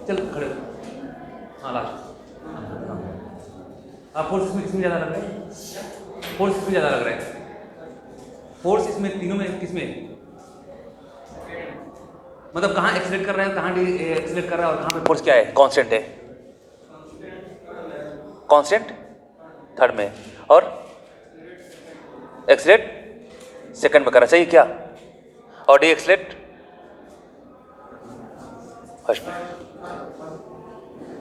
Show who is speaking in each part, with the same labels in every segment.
Speaker 1: चल खड़े हो। हाँ लास्ट। हाँ फोर्स इसमें किसमें ज़्यादा लग रहा है? फोर्स इसमें ज़्यादा लग रहा है। फोर्स इसमें तीनों में किसमें, मतलब कहाँ एक्सीलरेट कर रहा है, कहाँ एक्सीलरेट कर रहा है और कहाँ पे फोर्स क्या है, कांस्टेंट है? कांस्टेंट थर्ड में, और एक्सीलरेट सेकंड में कर रहा है, सही क्या? और डी एक्सीलरेट फर्स्ट में,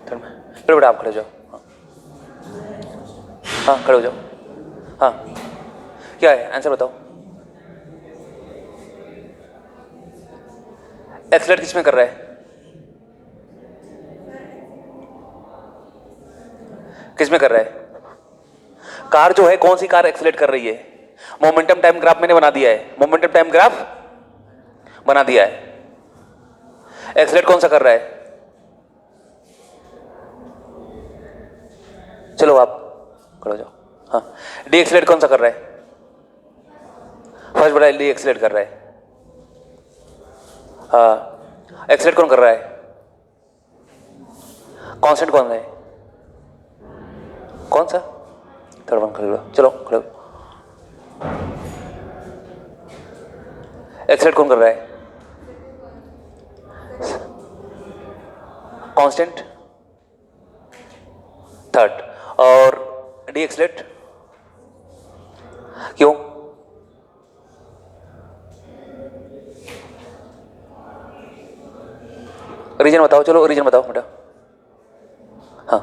Speaker 1: थर्ड में। फिर बेटा आप खड़े हो जाओ। हाँ खड़े हो जाओ। हाँ क्या है आंसर बताओ। एक्सीलरेट किस में कर रहा है? किस में कर रहा है? कार जो है, कौन सी कार एक्सीलरेट कर रही है? मोमेंटम टाइम ग्राफ मैंने बना दिया है, मोमेंटम टाइम ग्राफ बना दिया है। एक्सीलरेट कौन सा कर रहा है? चलो आप खड़े हो जाओ। हाँ डी एक्सीलरेट कौन सा कर रहा है? फर्स्ट बड़ा डी एक्सीलरेट कर रहा है। हाँ एक्सीलरेट कौन कर रहा है? कांस्टेंट कौन है? कौन सा? थर्ड वन खड़े हो, चलो खड़े हो। एक्सीलरेट कौन कर रहा है? कांस्टेंट थर्ड, और डी एक्सीलरेट क्यों? रीजन बताओ, चलो रीजन बताओ बेटा। हाँ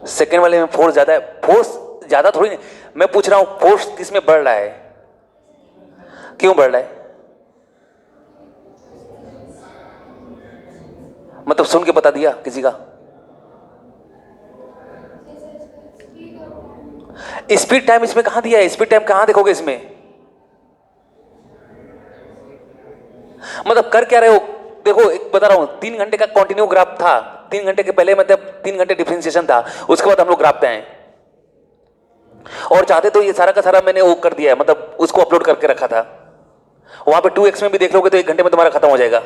Speaker 1: सेकेंड वाले में फोर्स ज्यादा है। फोर्स ज्यादा थोड़ी नहीं, मैं पूछ रहा हूं फोर्स किस में बढ़ रहा है, क्यों बढ़ रहा है? मतलब सुन के बता दिया किसी का? स्पीड टाइम इसमें कहां दिया है? स्पीड टाइम कहां देखोगे इसमें? मतलब कर क्या रहे हो? देखो एक बता रहा हूं, 3 घंटे का कंटिन्यू ग्राफ था। 3 घंटे के पहले मतलब 3 घंटे डिफरेंशिएशन था, उसके बाद हम लोग ग्राफ पे आए। और चाहते तो ये सारा का सारा मैंने वो कर दिया है, मतलब उसको अपलोड करके रखा था। वहां पे 2x में भी देख लोगे तो 1 घंटे में तुम्हारा खत्म हो जाएगा।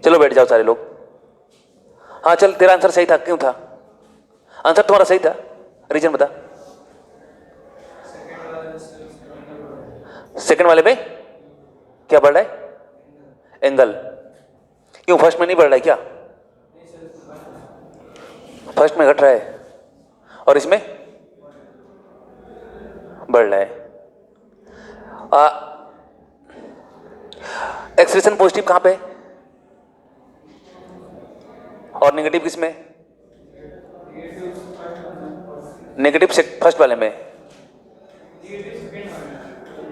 Speaker 1: चलो बैठ जाओ सारे लोग। हाँ चल, तेरा आंसर सही था, क्यों था? आंसर तुम्हारा सही था, रीजन बता। सेकंड वाले में क्या बढ़ रहा है? एंगल। क्यों फर्स्ट में नहीं बढ़ रहा है क्या? फर्स्ट में घट रहा है और इसमें बढ़ रहा है। एक्सप्रेशन पॉजिटिव कहां पे और नेगेटिव किस में? नेगेटिव फर्स्ट वाले में।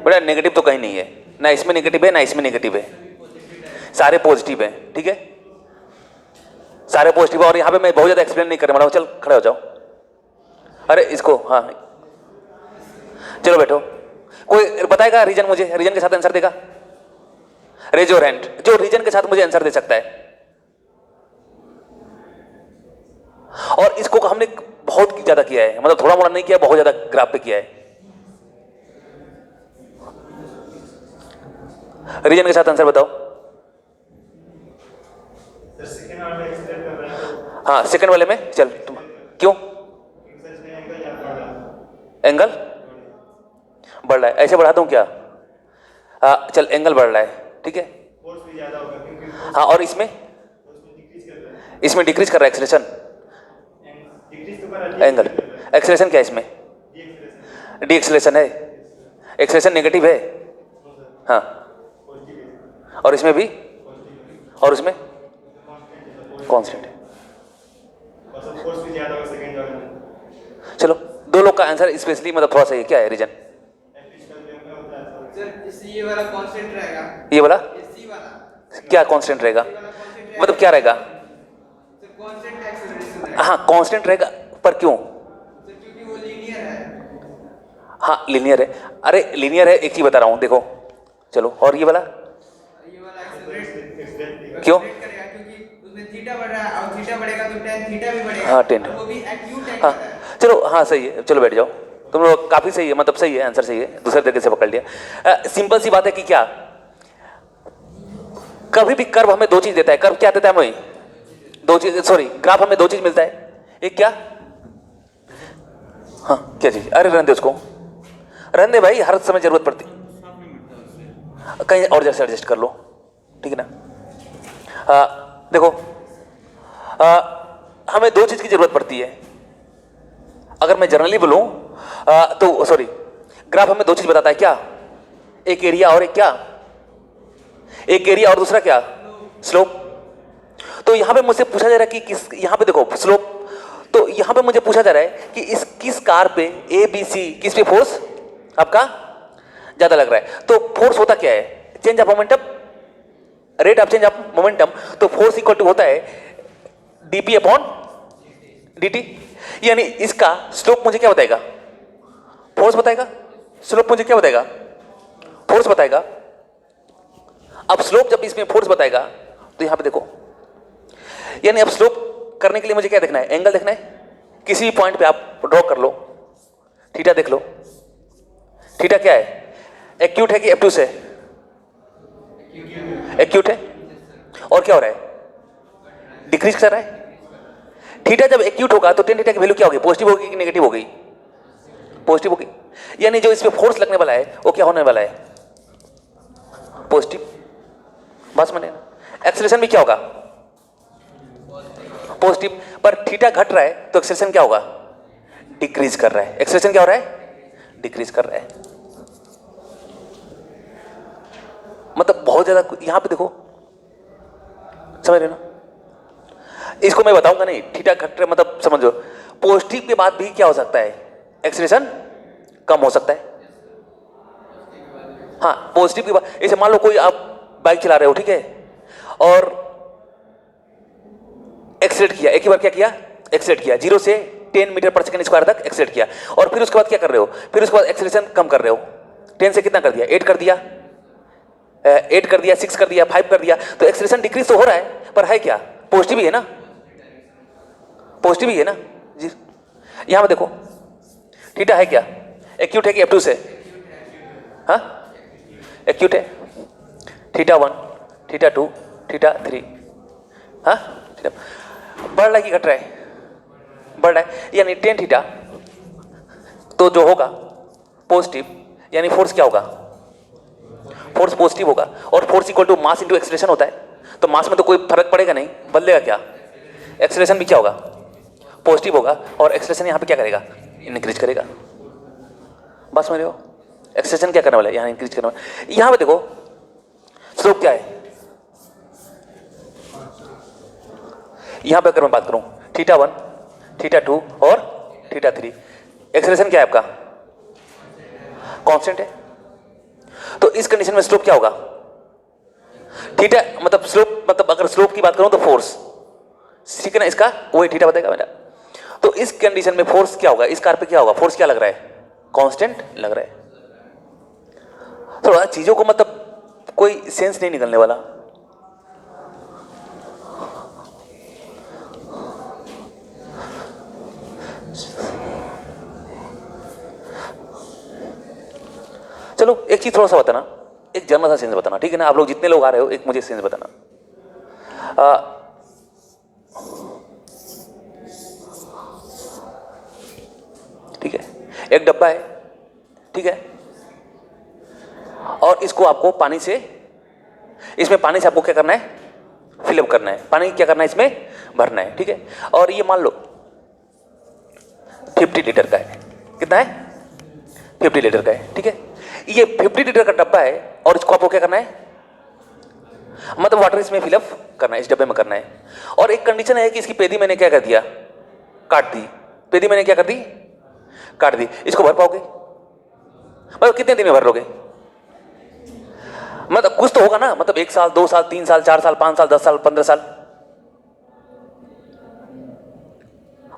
Speaker 1: बेटा नेगेटिव तो कहीं नहीं है, ना इसमें नेगेटिव है ना इसमें नेगेटिव है, सारे पॉजिटिव है। ठीक है, सारे पॉजिटिव है। और यहां पे मैं बहुत ज्यादा एक्सप्लेन नहीं करने वाला हूं, चल खड़े हो जाओ। अरे इसको, हाँ चलो बैठो। कोई बताएगा रीजन मुझे? रीजन के साथ आंसर देगा? रेज योर हैंड जो रीजन के साथ मुझे आंसर दे सकता है। और इसको हमने बहुत ज्यादा किया है, मतलब थोड़ा मोड़ा नहीं किया, बहुत ज्यादा ग्राफ पे किया है। रीजन के साथ आंसर बताओ। हाँ सेकंड वाले में चल तुम, क्यों? एंगल बढ़ रहा है, ऐसे बढ़ा दूं क्या? चल एंगल बढ़ रहा है, ठीक है। हाँ और इसमें डिक्रीज कर रहा है एक्सेलरेशन। एंगल एक्सेलरेशन क्या है इसमें? डी एक्सेलरेशन है। एक्सेलरेशन नेगेटिव है। हाँ और इसमें भी, और इसमें कांस्टेंट है। चलो दो लोग का आंसर स्पेशली मतलब थोड़ा सा, क्या है रीजन?
Speaker 2: ये वाला कांस्टेंट रहेगा।
Speaker 1: ये वाला
Speaker 2: सी वाला
Speaker 1: क्या कांस्टेंट रहेगा? मतलब क्या रहेगा?
Speaker 2: कांस्टेंट एक्सेलरेशन रहेगा।
Speaker 1: हाँ कांस्टेंट रहेगा, पर क्यों?
Speaker 2: क्योंकि वो लीनियर है।
Speaker 1: हाँ लीनियर है। अरे लीनियर है, एक चीज बता रहा हूं देखो। चलो और ये वाला
Speaker 2: एक्सेलरेट
Speaker 1: क्यों?
Speaker 2: करेगा क्योंकि उसमें थीटा बढ़ रहा है और थीटा बढ़ेगा तो tan थीटा भी बढ़ेगा।
Speaker 1: हाँ टेन,
Speaker 2: और वो भी एक्यूट एंगल
Speaker 1: हाँ
Speaker 2: है।
Speaker 1: चलो हाँ सही है, चलो बैठ जाओ। तुम लोग काफी सही है, मतलब सही है, आंसर सही है, दूसरे तरीके से पकड़ लिया। सिंपल सी बात है कि क्या कभी भी कर्व हमें दो चीज देता है। कर्व क्या देता है हमें? दो चीज, सॉरी ग्राफ हमें दो चीज मिलता है। एक क्या? हाँ क्या चीज? अरे रहने दे उसको, रहने दे भाई, हर समय जरूरत पड़ती, कहीं और जैसे एडजस्ट कर लो, ठीक है ना। देखो हमें दो चीज की जरूरत पड़ती है। अगर मैं जनरली बोलूं तो सॉरी, ग्राफ हमें दो चीज बताता है। क्या? एक एरिया और एक क्या? एक एरिया और दूसरा क्या? स्लोप। तो यहां पे मुझसे पूछा जा रहा है कि किस, यहां पे देखो स्लोप, तो यहां पे मुझे पूछा जा रहा है कि इस किस कार पे ए बी सी किस पे फोर्स आपका ज्यादा लग रहा है। तो फोर्स होता क्या है? Change of momentum, rate of change of momentum. तो फोर्स इक्वल टू होता है डीपी अपॉन dt। यानी इसका स्लोप मुझे क्या बताएगा? फोर्स बताएगा। स्लोप मुझे क्या बताएगा? फोर्स बताएगा। अब स्लोप जब इसमें फोर्स बताएगा तो यहां पे देखो, यानी अब स्लोप करने के लिए मुझे क्या देखना है? एंगल देखना है। किसी भी पॉइंट पे आप ड्रॉ कर लो, थीटा देख लो। थीटा क्या है? एक्यूट है कि एब्ट्यूस है? एक्यूट है। और क्या हो रहा है? डिक्रीज कर रहा है। थीटा जब एक्यूट होगा तो टेन थीटा की वैल्यू क्या होगी? पॉजिटिव होगी कि नेगेटिव होगी? पॉजिटिव होगी। यानी जो इस पे फोर्स लगने वाला है वो क्या होने वाला है? पॉजिटिव। बस मैंने, एक्सेलरेशन भी क्या होगा? पॉजिटिव। पर थीटा घट रहा है तो एक्सेलरेशन क्या होगा? डिक्रीज कर रहा है। एक्सेलरेशन क्या हो रहा है? डिक्रीज कर रहा है। मतलब बहुत ज्यादा, यहां पे देखो, समझ रहे हो ना? इसको मैं बताऊंगा नहीं, थीटा घट रहा मतलब समझो। पॉजिटिव के बाद भी क्या हो सकता है? एक्सेलरेशन कम हो सकता है। हाँ, पॉजिटिव के बाद, जैसे मान लो कोई आप बाइक चला रहे हो, ठीक है, और एक्सेलरेट किया, एक ही बार क्या किया? एक्सेलरेट किया, 0 से 10 मीटर पर सेकंड स्क्वायर तक एक्सेलरेट किया, और फिर उसके बाद क्या कर रहे हो? फिर उसके बाद एक्सेलरेशन कम कर रहे हो। 10 से कितना कर दिया? 8 कर दिया, 8 कर दिया, 6 कर दिया, 5 कर दिया। तो एक्सेलरेशन डिक्रीज तो हो रहा है, पर है क्या? पॉजिटिव ही है ना? पॉजिटिव ही है ना जी। यहां पे देखो, थीटा है क्या? एक्यूट है कि एब्ट्यूस है? हाँ, एक्यूट है। थीटा 1, थीटा 2, थीटा 3, हाँ, बढ़ रहा है कि घट रहा है? बढ़ रहा है। यानी टेन थीटा तो जो होगा पॉजिटिव, यानी फोर्स क्या होगा? फोर्स पॉजिटिव होगा। और force equal to mass into acceleration होता है। तो मास में तो कोई फर्क पड़ेगा नहीं, बदलेगा क्या? एक्सेलरेशन भी क्या होगा? पॉजिटिव होगा। और एक्सेलरेशन यहां पे क्या करेगा? इंक्रीज करेगा। बस समझ रहे हो? एक्सेलरेशन क्या करने वाला है? यहां इंक्रीज करने वाला है। यहां पे देखो स्लोप क्या है? यहां पे अगर मैं बात करूं थीटा 1, थीटा 2 और थीटा 3, एक्सेलरेशन क्या है आपका? कांस्टेंट है। तो इस कंडीशन में स्लोप क्या होगा? थीटा मतलब स्लोप, मतलब अगर स्लोप की बात करूं तो फोर्स, ठीक है ना, इसका वही थीटा बताएगा मेरा। तो इस कंडीशन में फोर्स क्या होगा? इस कार पे क्या होगा? फोर्स क्या लग रहा है? कांस्टेंट लग रहा है। थोड़ा चीजों को मतलब कोई सेंस नहीं निकलने वाला। चलो एक चीज थोड़ा सा बताना, एक जनरल सा सेंस बताना, ठीक है ना? आप लोग जितने लोग आ रहे हो, एक मुझे सेंस बताना। ठीक है, एक डब्बा है, ठीक है, और इसको आपको पानी से, इसमें पानी से आपको क्या करना है? फिलअप करना है। पानी क्या करना है? इसमें भरना है, ठीक है। और ये मान लो 50 लीटर का है। कितना है? 50 लीटर का है, ठीक है। ये 50 लीटर का डब्बा है और इसको आपको क्या करना है? मतलब वाटर इसमें फिलअप करना है, इस डब्बे में करना है। और एक कंडीशन है कि इसकी पेदी मैंने क्या कर दिया? काट दी। पेदी मैंने क्या कर दी? काट दी। इसको भर पाओगे? मतलब कितने दिन में भर लोगे? मतलब कुछ तो होगा ना, मतलब 1 साल, 2 साल, 3 साल, 4 साल, 5 साल, 10 साल, 15 साल।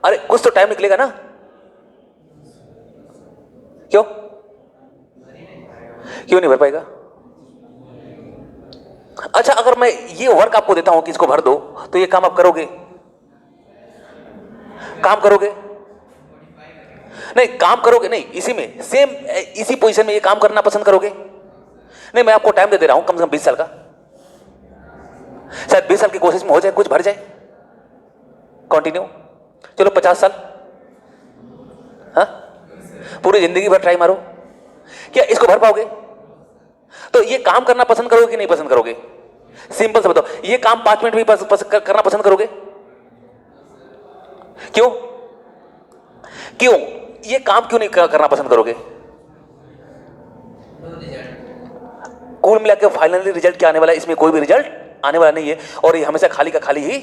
Speaker 1: अरे कुछ तो टाइम निकलेगा ना? क्यों? क्यों नहीं भर पाएगा? अच्छा, अगर मैं ये वर्क आपको देता हूं कि इसको भर दो, तो ये काम आप करोगे? काम करोगे? नहीं काम करोगे नहीं, इसी में सेम इसी पोजीशन में ये काम करना पसंद करोगे? नहीं, मैं आपको टाइम दे दे रहा हूं कम से कम 20 साल का, शायद 20 साल की कोशिश में हो जाए, कुछ भर जाए कंटिन्यू। चलो 50 साल, हाँ पूरी जिंदगी भर ट्राई मारो, क्या इसको भर पाओगे? तो ये काम करना पसंद करोगे कि नहीं पसंद करोगे? सिंपल से बताओ, ये काम 5 मिनट में करना पसंद करोगे? क्यों क्यों ये काम क्यों नहीं करना पसंद करोगे? कुल मिला के फाइनली रिजल्ट क्या आने वाला है? इसमें कोई भी रिजल्ट आने वाला नहीं है और ये हमेशा खाली का खाली ही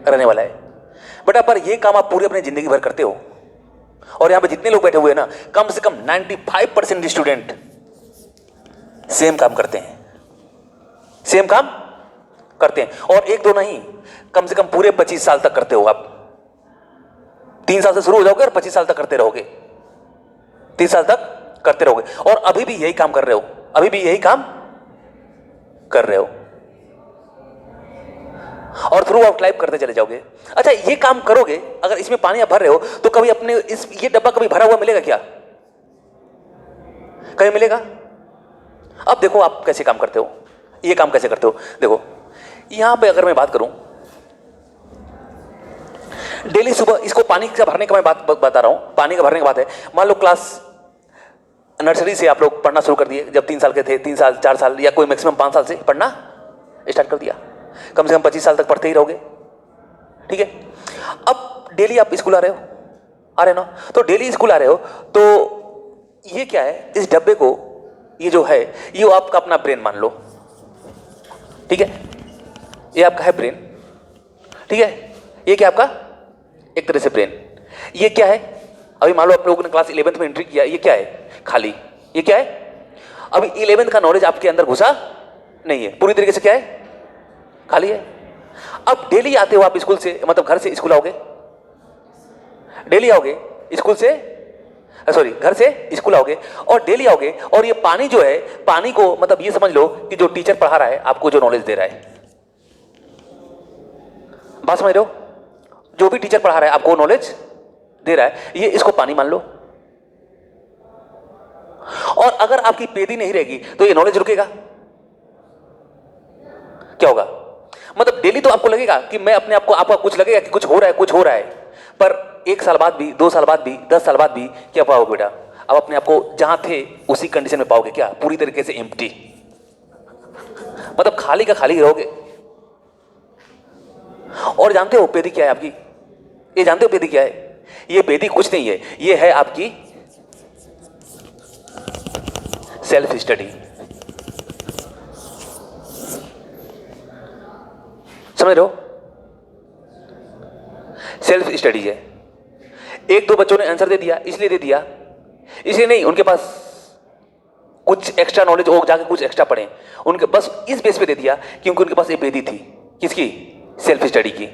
Speaker 1: रहने वाला है। बेटा पर ये काम आप पूरी अपनी जिंदगी भर करते हो और यहां पे जितने लोग बैठे हुए हैं ना, कम से कम 95% स्टूडेंट सेम काम करते हैं, सेम काम करते हैं और एक दो नहीं, कम से कम पूरे 25 साल तक करते हो आप। 3 साल से शुरू हो जाओगे और 25 साल तक करते रहोगे, 30 साल तक करते रहोगे और अभी भी यही काम कर रहे हो, अभी भी यही काम कर रहे हो और थ्रू आउट लाइफ करते चले जाओगे। अच्छा ये काम करोगे, अगर इसमें पानी आप भर रहे हो तो कभी अपने ये डब्बा कभी भरा हुआ मिलेगा क्या? कहीं मिलेगा? अब देखो आप कैसे काम करते हो, ये काम कैसे करते हो। देखो यहां पे अगर मैं बात करूं, डेली सुबह इसको पानी का भरने का मैं बात बता रहा हूं, पानी का भरने की बात है। मान लो क्लास नर्सरी से आप लोग पढ़ना शुरू कर दिए, जब 3 साल के थे, 3 साल 4 साल या कोई मैक्सिमम 5 साल से पढ़ना स्टार्ट कर दिया, कम से कम 25 साल तक पढ़ते ही रहोगे, ठीक है। अब डेली आप स्कूल आ रहे हो ना, तो डेली स्कूल आ रहे हो तो ये क्या है, इस डब्बे को, ये जो है ये आपका अपना ब्रेन मान लो, ठीक है, ये आपका है ब्रेन, ठीक है, ये क्या आपका एक तरह से ब्रेन, ये क्या है, अभी मान लो आप लोगों ने क्लास 11th में एंट्री किया, ये क्या है, खाली, ये क्या है, अभी 11th का नॉलेज आपके अंदर घुसा नहीं है, पूरी तरीके से क्या है, खाली है। अब डेली आते हो आप स्कूल से, मतलब घर से स्कूल आओगे, डेली आओगे स्कूल से, सॉरी घर से स्कूल आओगे और डेली आओगे और ये पानी जो है, पानी को मतलब ये समझ लो कि जो टीचर पढ़ा रहा है आपको, जो नॉलेज दे रहा है, बात समझ रहे हो, जो भी टीचर पढ़ा रहा है आपको नॉलेज दे रहा है, ये इसको पानी मान लो। और अगर आपकी पेदी नहीं रहेगी तो ये नॉलेज रुकेगा, क्या होगा, मतलब डेली तो आपको लगेगा कि मैं अपने आप को, आपका कुछ लगेगा कि कुछ हो रहा है, कुछ हो रहा है, पर 1 साल बाद भी, 2 साल बाद भी, 10 साल बाद भी क्या पाओगे बेटा, आप अपने आप को जहां थे उसी कंडीशन में पाओगे, क्या, पूरी तरीके से एम्प्टी, मतलब खाली का खाली रहोगे। और जानते हो पेदी क्या है आपकी, ये जानते हो पेदी क्या है, ये पेदी कुछ नहीं है, ये है आपकी सेल्फ स्टडी, समझ रहे हो, सेल्फ स्टडी है। 1-2 बच्चों ने आंसर दे दिया, इसलिए दे दिया, इसलिए नहीं, उनके पास कुछ एक्स्ट्रा नॉलेज हो, जाके कुछ एक्स्ट्रा पढ़े, उनके बस इस बेस पे दे दिया क्योंकि उनके पास एक पेदी थी, किसकी, सेल्फ स्टडी की,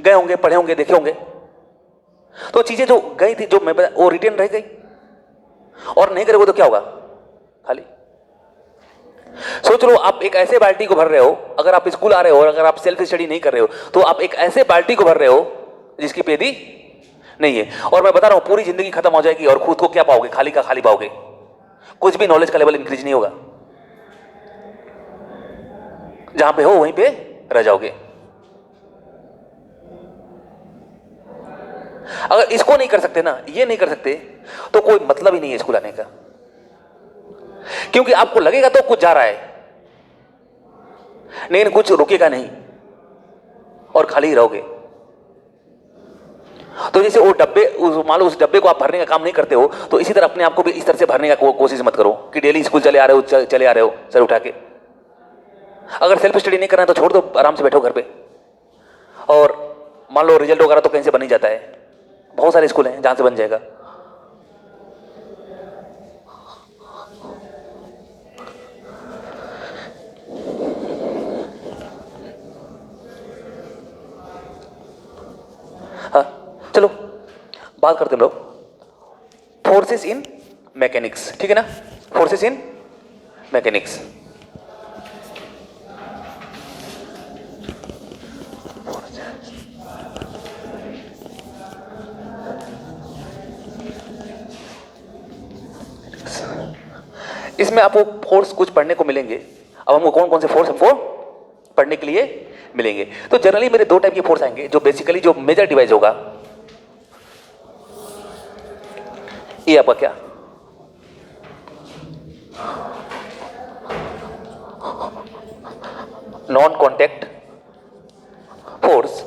Speaker 1: गए होंगे, पढ़े होंगे, देखे होंगे, तो चीजें जो गई थी, जो मैं वो रिटेन रह गई, और नहीं करोगे तो क्या होगा, खाली। सोच लो आप एक ऐसे बाल्टी को भर रहे हो, अगर आप स्कूल आ रहे हो और अगर आप सेल्फ स्टडी नहीं कर रहे हो तो आप एक ऐसे बाल्टी को भर रहे हो जिसकी पेदी नहीं है, और मैं बता रहा हूं पूरी जिंदगी खत्म हो जाएगी और खुद को क्या पाओगे, खाली का खाली पाओगे, कुछ भी नॉलेज का लेवल इंक्रीज नहीं होगा, जहां पे हो वहीं पे रह जाओगे। अगर इसको नहीं कर सकते ना, ये नहीं कर सकते, तो कोई मतलब ही नहीं है स्कूल आने का, क्योंकि आपको लगेगा तो कुछ जा रहा है, लेकिन कुछ रुकेगा नहीं और खाली ही रहोगे। तो जैसे वो डब्बे, मान लो उस डब्बे को आप भरने का काम नहीं करते हो, तो इसी तरह अपने आप को भी इस तरह से भरने का कोशिश मत करो कि डेली स्कूल चले आ रहे हो, चले आ रहे हो सर उठा के। अगर सेल्फ स्टडी नहीं करना है तो छोड़ दो, आराम से बैठो घर पे, और मान लो रिजल्ट वगैरह तो कहीं से बन ही जाता है, बहुत सारे स्कूल हैं जहां से बन जाएगा। हाँ चलो बात करते हैं लोग फोर्सेस इन मैकेनिक्स, ठीक है ना, फोर्सेस इन मैकेनिक्स। इसमें आपको फोर्स कुछ पढ़ने को मिलेंगे। अब हमको कौन कौन से फोर्स हमको पढ़ने के लिए मिलेंगे? तो जनरली मेरे दो टाइप के फोर्स आएंगे, जो बेसिकली जो मेजर डिवाइस होगा, ये आपका क्या, नॉन कॉन्टैक्ट फोर्स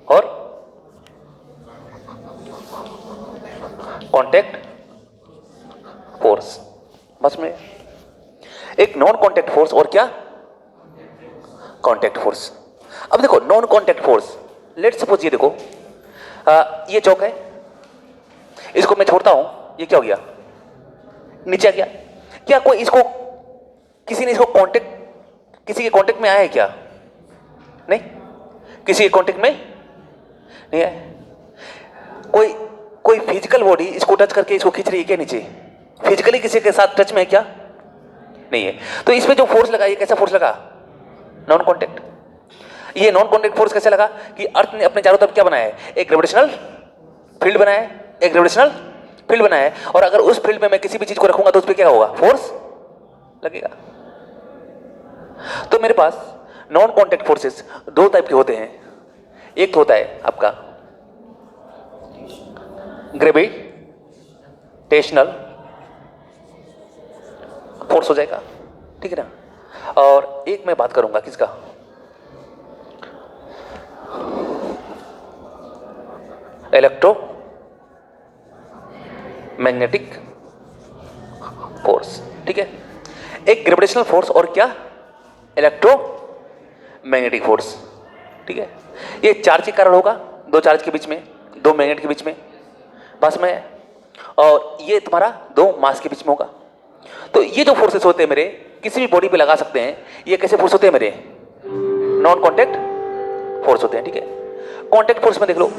Speaker 1: और कॉन्टैक्ट फोर्स। बस में एक नॉन कॉन्टैक्ट फोर्स और क्या, कॉन्टैक्ट फोर्स। अब देखो non contact force, let suppose ये देखो ये चौक है, इसको मैं छोड़ता हूं, ये क्या हो गया, नीचे आ गया। क्या कोई इसको, किसी ने इसको कांटेक्ट, किसी के कांटेक्ट में आया है क्या? नहीं, किसी के कांटेक्ट में नहीं है। कोई कोई फिजिकल बॉडी इसको टच करके इसको खींच रही है क्या नीचे? फिजिकली किसी के साथ टच में है क्या? नहीं है। तो इसमें जो फोर्स लगा, ये कैसा फोर्स लगा, नॉन कॉन्टैक्ट। ये नॉन कॉन्टैक्ट फोर्स कैसे लगा कि अर्थ ने अपने चारों तरफ क्या बनाया है, एक ग्रेविटेशनल फील्ड बनाया है, एक ग्रेविटेशनल फील्ड बनाया है, और अगर उस फील्ड में मैं किसी भी चीज को रखूंगा तो उस पर क्या होगा, फोर्स लगेगा। तो मेरे पास नॉन कॉन्टैक्ट फोर्सेस दो टाइप के होते हैं। एक तो होता है आपका ग्रेविटेशनल फोर्स हो जाएगा, ठीक है ना। और एक मैं बात करूंगा किसका, इलेक्ट्रो मैग्नेटिक फोर्स, ठीक है। एक ग्रेविटेशनल फोर्स और क्या, इलेक्ट्रो मैग्नेटिक फोर्स, ठीक है। ये चार्ज के कारण होगा, दो चार्ज के बीच में, दो मैग्नेट के बीच में, बस में, और ये तुम्हारा दो मास के बीच में होगा। तो ये जो फोर्सेस होते हैं मेरे, किसी भी बॉडी पे लगा सकते हैं। ये कैसे फोर्स होते हैं मेरे, नॉन कॉन्टैक्ट फोर्स होते हैं, ठीक है। कॉन्टैक्ट फोर्स में देख लो,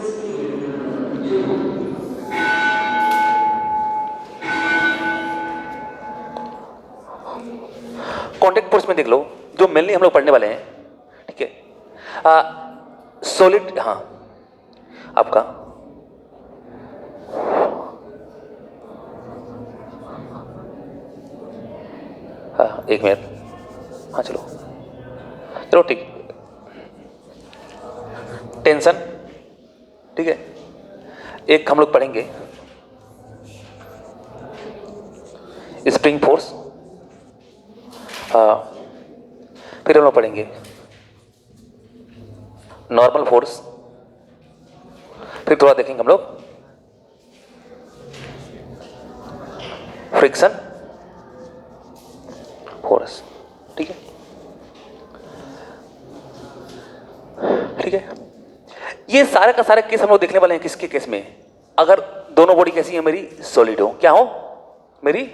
Speaker 1: कॉन्टैक्ट फोर्स में देख लो, जो मेनली हम लोग पढ़ने वाले हैं, ठीक है। सॉलिड, हाँ आपका हाँ एक मिनट, हाँ चलो चलो ठीक, टेंशन, ठीक है। एक हम लोग पढ़ेंगे स्प्रिंग फोर्स, फिर हम लोग पढ़ेंगे नॉर्मल फोर्स, फिर थोड़ा देखेंगे हम लोग फ्रिक्शन फोर्स, ठीक है, ठीक है। ये सारे का सारे केस हम लोग देखने वाले हैं किसके केस में, अगर दोनों बॉडी कैसी है मेरी, सॉलिड हो, क्या हो मेरी,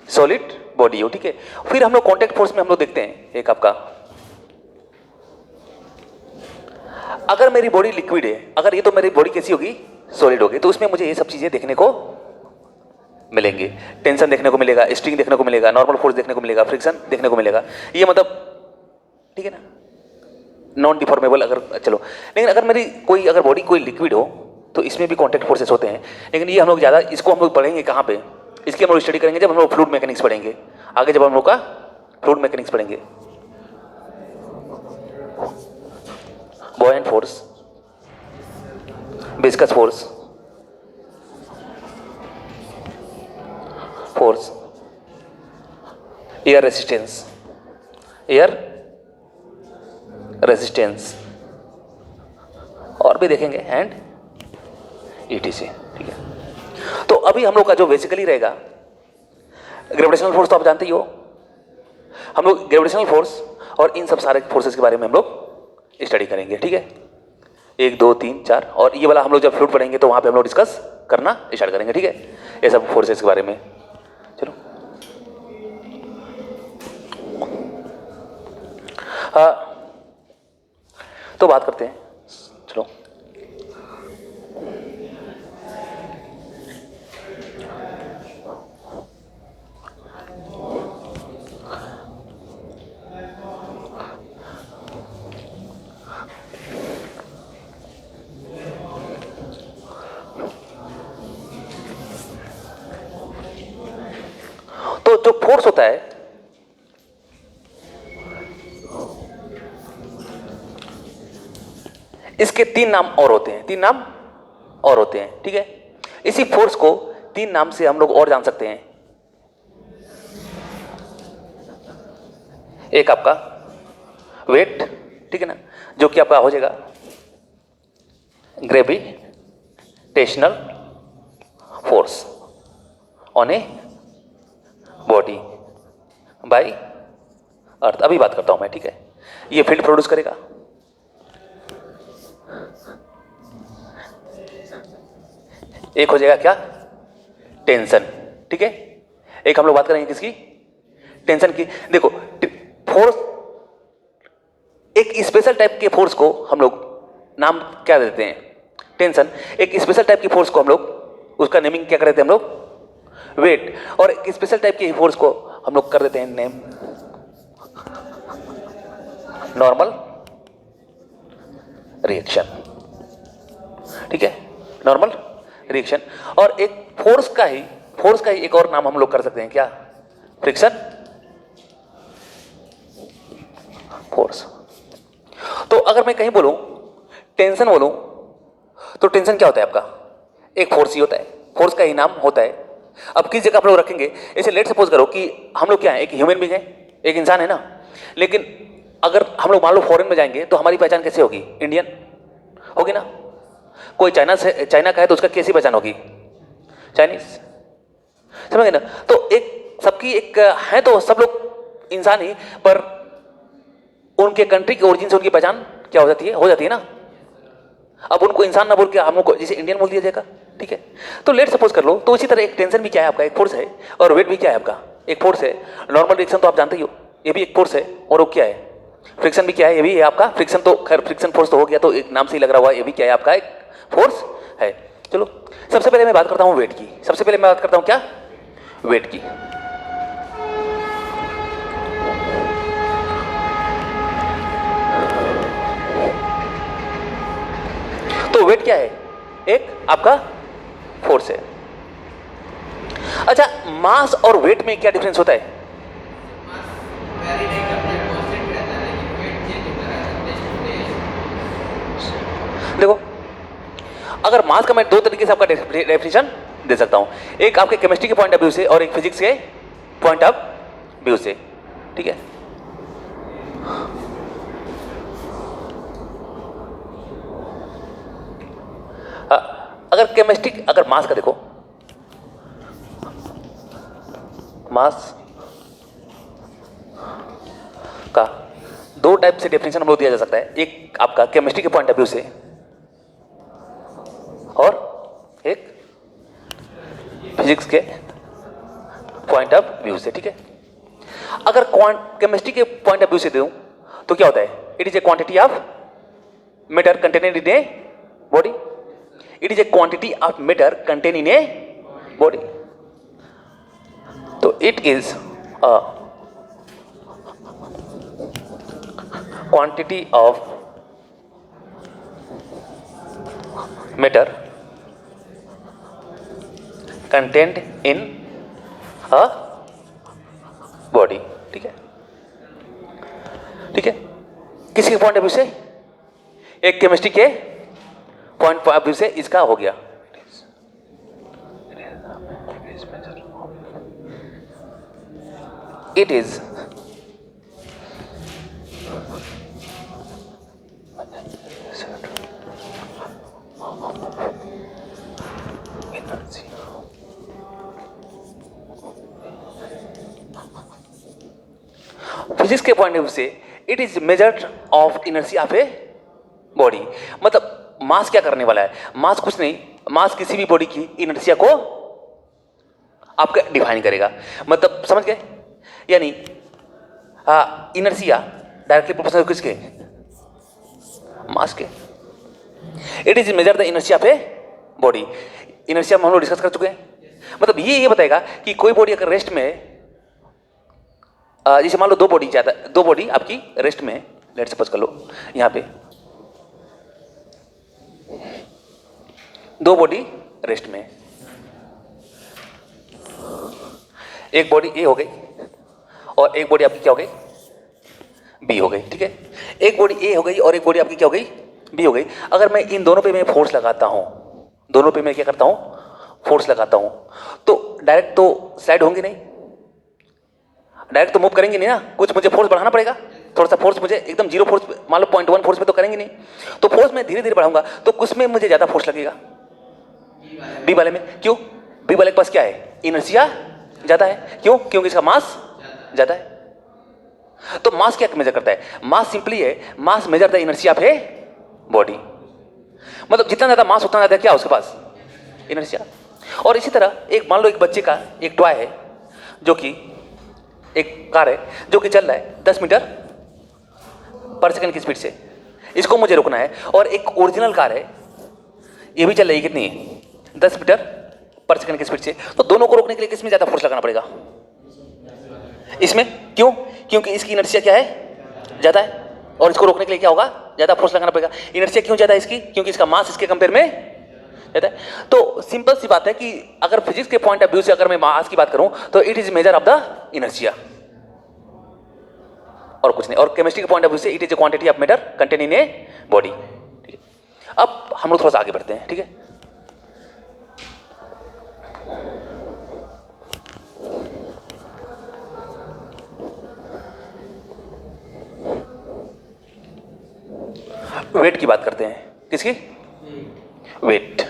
Speaker 1: सॉलिड बॉडी हो, ठीक है। फिर हम लोग कॉन्टैक्ट फोर्स में हम लोग देखते हैं एक आपका, अगर मेरी बॉडी लिक्विड है, अगर ये तो मेरी बॉडी कैसी होगी, सॉलिड होगी, तो उसमें मुझे ये सब चीजें देखने को मिलेंगे। टेंशन देखने को मिलेगा, स्ट्रिंग देखने को मिलेगा, नॉर्मल फोर्स देखने को मिलेगा, फ्रिक्शन देखने को मिलेगा। ये मतलब ठीक है ना, नॉन डिफॉर्मेबल। अगर चलो, लेकिन अगर मेरी कोई अगर बॉडी कोई लिक्विड हो तो इसमें भी कॉन्टैक्ट फोर्सेस होते हैं। लेकिन ये हम लोग ज़्यादा इसको हम लोग पढ़ेंगे कहाँ पे, इसकी हम लोग स्टडी करेंगे जब हम लोग फ्लूइड मैकेनिक्स पढ़ेंगे आगे, जब हम लोग का फ्लूइड मैकेनिक्स पढ़ेंगे। Buoyant force, viscous force, force, air resistance, air resistance, और भी देखेंगे, एंड ETC, ठीक है। तो अभी हम लोग का जो बेसिकली रहेगा ग्रेविटेशनल फोर्स, तो आप जानते ही हो, हम लोग ग्रेविटेशनल फोर्स और इन सब सारे फोर्सेस के बारे में हम लोग स्टडी करेंगे, ठीक है। 1 2 3 4, और ये वाला हम लोग जब फ्लूइड पढ़ेंगे तो वहाँ पे हम लोग डिस्कस करना स्टार्ट करेंगे, ठीक है, ये सब फोर्सेस के बारे में। चलो तो बात करते हैं, चलो तो जो फोर्स होता है इसके 3 नाम और होते हैं, 3 नाम और होते हैं, ठीक है। इसी फोर्स को 3 नाम से हम लोग और जान सकते हैं। एक आपका वेट, ठीक है ना, जो कि आपका हो जाएगा gravitational force on a body by earth. अभी बात करता हूं मैं, ठीक है। ये फील्ड प्रोड्यूस करेगा। एक हो जाएगा क्या, टेंशन, ठीक है। एक हम लोग बात करेंगे किसकी, टेंशन की। देखो फोर्स, एक स्पेशल टाइप के फोर्स को हम लोग नाम क्या देते हैं, टेंशन। एक स्पेशल टाइप की फोर्स को हम लोग उसका नेमिंग क्या कर देते हैं हम लोग, वेट। और एक स्पेशल टाइप की फोर्स को हम लोग कर देते हैं नेम नॉर्मल रिएक्शन, ठीक है, नॉर्मल रिएक्शन। और एक फोर्स का ही एक और नाम हम लोग कर सकते हैं क्या, फ्रिक्शन फोर्स। तो अगर मैं कहीं बोलूं टेंशन बोलूं तो टेंशन क्या होता है आपका, एक फोर्स ही होता है, फोर्स का ही नाम होता है। अब किस जगह आप लोग रखेंगे, ऐसे लेट सपोज करो कि हम लोग क्या है, एक ह्यूमन बीइंग है, एक इंसान है ना। लेकिन अगर हम लोग मान लो फॉरेन में जाएंगे तो हमारी पहचान कैसे होगी, इंडियन होगी ना। कोई चाइना का है तो उसका कैसी पहचान होगी, चाइनीज, समझ गए ना। तो एक सबकी एक है, तो सब लोग इंसान ही, पर उनके कंट्री के ओरिजिन से उनकी पहचान क्या हो जाती है ना। अब उनको इंसान ना बोल के हम लोग को जैसे इंडियन बोल दिया जाएगा, ठीक है। तो लेट सपोज कर लो, तो इसी तरह एक टेंशन भी क्या है आपका, एक फोर्स है, और वेट भी क्या है आपका, एक फोर्स है। नॉर्मल रिएक्शन तो आप जानते ही हो, ये भी एक फोर्स है। और वो क्या है, फ्रिक्शन भी क्या है, ये भी है आपका फ्रिक्शन। तो खैर फ्रिक्शन फोर्स तो हो गया, तो एक नाम से ही लग रहा हुआ, ये भी क्या है आपका, एक फोर्स है। चलो सबसे पहले मैं बात करता हूं वेट की। सबसे पहले मैं बात करता हूं क्या, वेट की। तो वेट क्या है, एक आपका फोर्स है। अच्छा, मास और वेट में क्या डिफरेंस होता है,
Speaker 2: वेरी नहीं करता है, कांस्टेंट रहता है, लेकिन वेट चेंज होता रहता है डेज टू डेज।
Speaker 1: देखो अगर मास का मैं 2 तरीके से आपका डेफिनेशन दे सकता हूं, एक आपके केमिस्ट्री के पॉइंट ऑफ व्यू से और एक फिजिक्स के पॉइंट ऑफ व्यू से, ठीक है। अगर केमिस्ट्री, अगर मास का देखो, मास का 2 टाइप से डेफिनेशन हम लोग दिया जा सकता है, एक आपका केमिस्ट्री के पॉइंट ऑफ व्यू से और एक फिजिक्स के पॉइंट ऑफ व्यू से, ठीक है। अगर केमिस्ट्री के पॉइंट ऑफ व्यू से दूं तो क्या होता है, it is a quantity of matter containing in a body. It is a quantity of matter contain in a body. तो it is a quantity of matter content in a body, ठीक है, ठीक है। किसी के पॉइंट ऑफ व्यू से, एक chemistry के पॉइंट ऑफ व्यू से इसका हो गया। इट इज फिजिक्स के पॉइंट ऑफ व्यू से it is measured of inertia of a body. मतलब मास क्या करने वाला है, मास कुछ नहीं, मास किसी भी बॉडी की इनर्शिया को आपका डिफाइन करेगा। मतलब समझ गए, यानी इनर्शिया डायरेक्टली प्रोपोर्शनल किसके, मास के। It is major the inertia of a body. Inertia हम लोग डिस्कस कर चुके हैं। मतलब ये बताएगा कि कोई बॉडी अगर रेस्ट में, जैसे मान लो 2 बॉडी ज्यादा, 2 बॉडी आपकी रेस्ट में, लेट सपोज कर लो यहां पे 2 बॉडी रेस्ट में, एक बॉडी ए हो गई और एक बॉडी आपकी क्या हो गई, बी हो गई, ठीक है। एक बॉडी ए हो गई और एक बॉडी आपकी क्या हो गई, बी हो गई। अगर मैं इन दोनों पे मैं फोर्स लगाता हूँ, दोनों पे मैं क्या करता हूँ, फोर्स लगाता हूँ, तो डायरेक्ट तो स्लाइड होंगे नहीं, डायरेक्ट तो मूव करेंगे नहीं ना, कुछ मुझे फोर्स बढ़ाना पड़ेगा, थोड़ा सा फोर्स मुझे एकदम जीरो फोर्स, मान लो 0.1 फोर्स पे तो करेंगे नहीं, तो फोर्स मैं धीरे धीरे बढ़ाऊंगा, तो कुछ में मुझे ज़्यादा फोर्स लगेगा, बी वाले में। क्यों? बी वाले के पास क्या है, इनर्शिया ज़्यादा है। क्यों? क्योंकि इसका मास ज़्यादा है। तो मास क्या मेजर करता है, मास सिंपली है, mass measure the inertia of a body, मतलब जितना ज़्यादा मास उतना ज़्यादा क्या उसके पास, इनर्शिया। और इसी तरह एक मान लो एक बच्चे का एक टॉय है, जो कि एक कार है जो कि चल रहा है 10 मीटर पर सेकंड की स्पीड से, इसको मुझे रोकना है। और एक ओरिजिनल कार है, ये भी चल रही है कितनी, 10 मीटर पर सेकंड की स्पीड से। तो दोनों को रोकने के लिए किसमें ज़्यादा फोर्स लगाना पड़ेगा, इसमें। क्यों? क्योंकि इसकी इनर्शिया क्या है, ज़्यादा है, और इसको रोकने के लिए क्या होगा, ज़्यादा फोर्स लगाना पड़ेगा। इनर्शिया क्यों ज़्यादा है इसकी, क्योंकि इसका मास इसके कंपेयर में ज़्यादा है। तो सिंपल सी बात है कि अगर फिजिक्स के पॉइंट ऑफ व्यू से अगर मैं मास की बात करूं तो it is measure of the inertia, और कुछ नहीं। और केमिस्ट्री के पॉइंट ऑफ व्यू से it is a quantity of matter contain in a body, ठीक है। अब हम लोग थोड़ा सा आगे बढ़ते हैं, ठीक है। वेट की बात करते हैं, किसकी, वेट।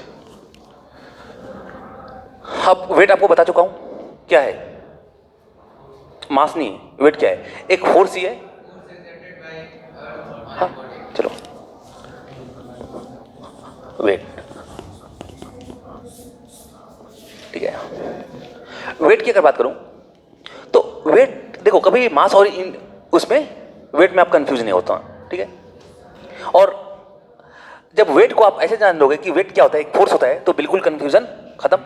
Speaker 1: अब वेट आपको बता चुका हूं क्या है, मास नहीं है, वेट क्या है, एक फोर्स ही है। हाँ चलो, वेट, ठीक है। वेट की अगर बात करूं तो वेट देखो, कभी मास और उसमें वेट में आप कंफ्यूज नहीं होता, ठीक है। और जब वेट को आप ऐसे जान लोगे कि वेट क्या होता है, एक फोर्स होता है, तो बिल्कुल कंफ्यूजन खत्म,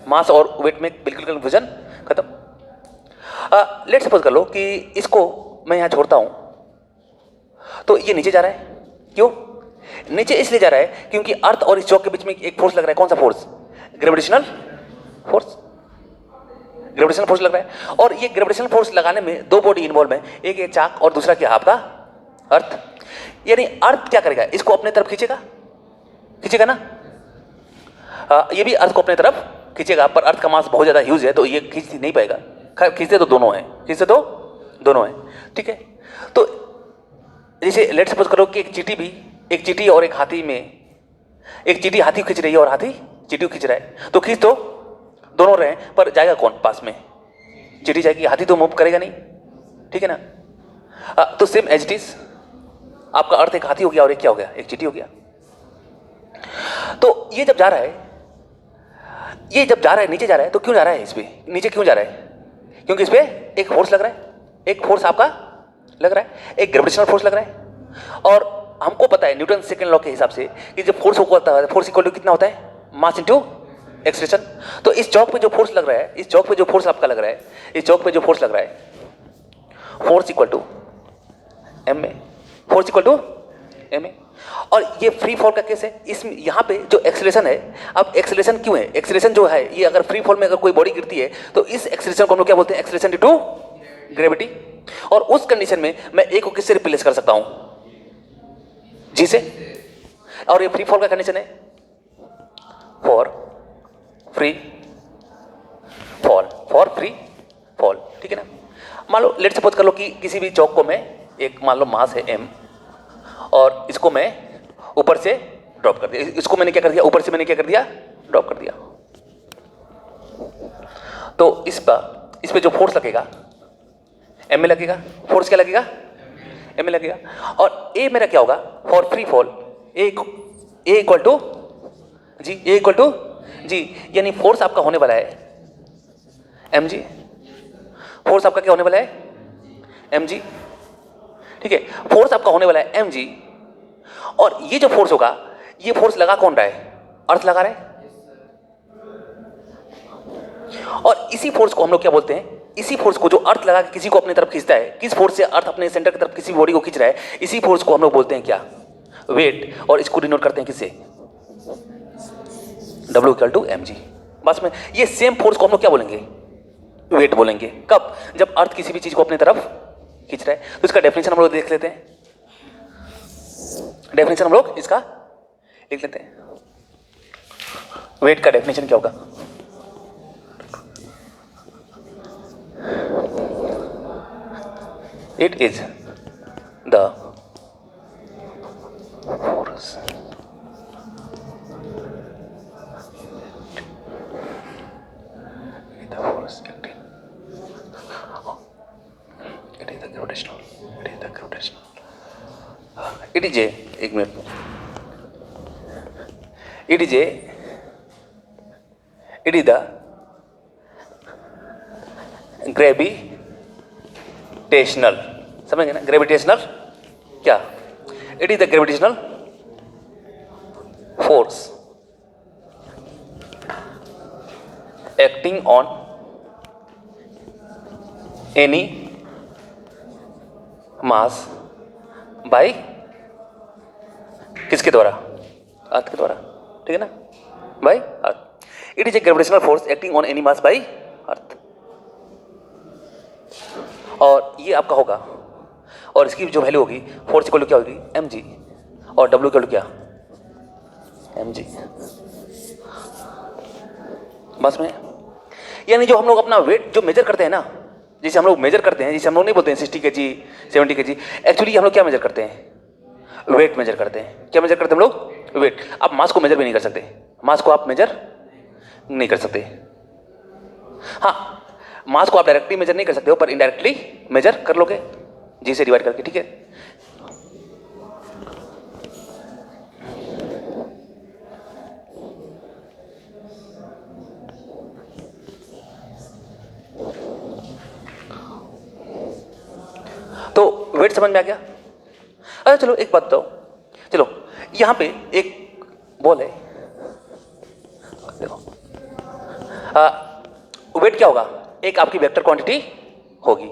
Speaker 1: मास और वेट में बिल्कुल कंफ्यूजन खत्म। लेट सपोज कर लो कि इसको मैं यहाँ छोड़ता हूँ तो ये नीचे जा रहा है। क्यों नीचे? इसलिए जा रहा है क्योंकि अर्थ और इस चौक के बीच में एक फोर्स लग रहा है। कौन सा force? Gravitational force, gravitational force लग रहा है। और ये ग्रेविटेशनल फोर्स लगाने में दो बॉडी इन्वॉल्व है, एक ये चाक और दूसरा क्या, आपका अर्थ। यानी अर्थ क्या करेगा, इसको अपने तरफ खींचेगा, खींचेगा ना, ये भी अर्थ को अपने तरफ खींचेगा, पर अर्थ का मास बहुत ज़्यादा ह्यूज है तो ये खींच नहीं पाएगा। खींचते तो दोनों हैं, खींचते तो दोनों हैं, ठीक है। तो जैसे लेट सपोज करो कि एक चींटी और एक हाथी में, एक चींटी हाथी खींच रही है और हाथी चींटी खींच रहा है, तो खींच तो दोनों रहे, पर जाएगा कौन पास में? चींटी जाएगी, हाथी तो मूव करेगा नहीं, ठीक है ना। तो सेम एज इट इज, आपका अर्थ एक हाथी हो गया और एक क्या हो गया, एक चींटी हो गया। तो ये जब जा रहा है, ये जब जा रहा है नीचे जा रहा है, तो क्यों जा रहा है, इस पे नीचे क्यों जा रहा है? क्योंकि इस पे एक फोर्स लग रहा है, एक फोर्स आपका लग रहा है, एक ग्रेविटेशनल फोर्स लग रहा है। और हमको पता है न्यूटन सेकंड लॉ के हिसाब से कि जब फोर्स होता है, फोर्स इक्वल टू कितना होता है, मास इनटू एक्सलेशन। तो इस चौक पे जो फोर्स लग रहा है, इस चौक पे जो फोर्स आपका लग रहा है, इस चौक पे जो फोर्स लग रहा है, force equal to M A, force equal to M A. और ये फ्री फॉल का केस है, इसमें यहाँ पे जो एक्सेलरेशन है, अब एक्सेलरेशन क्यों है, एक्सेलरेशन जो है ये अगर फ्री फॉल में अगर कोई बॉडी गिरती है तो इस एक्सेलरेशन को हम लोग क्या बोलते हैं, एक्सेलरेशन ड्यू टू ग्रेविटी। और उस कंडीशन में मैं ए को किससे रिप्लेस कर सकता हूं, जी से। और ये फ्री फॉल का कंडीशन है for free fall, for free fall, ठीक है ना। मान लो लेट सपोज कर लो कि किसी भी चौक को मैं, एक मान लो मास है एम, और इसको मैं ऊपर से ड्रॉप कर दिया, इसको मैंने क्या कर दिया, ऊपर से मैंने क्या कर दिया, ड्रॉप कर दिया। तो इस पे जो फोर्स लगेगा एम में लगेगा, फोर्स क्या लगेगा, एम में लगेगा। और ए मेरा क्या होगा, for free fall, a equal to g, a equal to g, यानी फोर्स आपका होने वाला है एम जी, फोर्स आपका क्या होने वाला है, एम जी, ठीक है। फोर्स आपका होने वाला है एम जी, और ये जो फोर्स होगा, ये फोर्स लगा कौन रहा है, अर्थ लगा रहा है। और इसी फोर्स को हम लोग क्या बोलते हैं, इसी फोर्स को जो अर्थ लगा के किसी को अपनी तरफ खींचता है, किस फोर्स से अर्थ अपने सेंटर की तरफ किसी बॉडी को खींच रहा है, इसी फोर्स को हम लोग बोलते हैं क्या, वेट। और इसको डिनोट करते हैं किससे, W equal to M G. बस में ये सेम फोर्स को हम लोग क्या बोलेंगे, वेट बोलेंगे। कब? जब अर्थ किसी भी चीज को अपनी तरफ खींच रहा है। तो इसका डेफिनेशन हम लोग देख लेते हैं। डेफिनेशन हम लोग इसका लिख लेते हैं। वेट का डेफिनेशन क्या होगा? It is the force acting. It is the gravitational. It is the gravitational. It is a. एक minute. It is a. It is the gravitational. समझ गए ना? ग्रेविटेशनल क्या? It is the gravitational force acting on any mass by किसके द्वारा? अर्थ के द्वारा, ठीक है ना? By earth. It is a gravitational force acting on any mass by earth. और ये आपका होगा, और इसकी जो वैल्यू होगी फोर्स इक्वल टू क्या होगी? mg, और w इक्वल टू क्या? mg। बस में, यानी जो हम लोग अपना वेट जो मेजर करते हैं ना, जिसे हम लोग मेजर करते हैं, जिसे हम लोग नहीं बोलते हैं 60 kg 70 kg, एक्चुअली हम लोग क्या मेजर करते हैं? वेट मेजर करते हैं। क्या मेजर करते हैं हम लोग? वेट। आप मास को मेजर भी नहीं कर सकते, मास को आप मेजर नहीं कर सकते। हाँ, मास को आप डायरेक्टली मेजर नहीं कर सकते हो, पर इनडायरेक्टली मेजर कर लोगे जी से डिवाइड करके, ठीक है? तो वेट समझ में आ गया? अरे चलो एक बात बताओ, चलो यहां पे एक बॉल है, देखो वेट क्या होगा? एक आपकी वेक्टर क्वांटिटी होगी,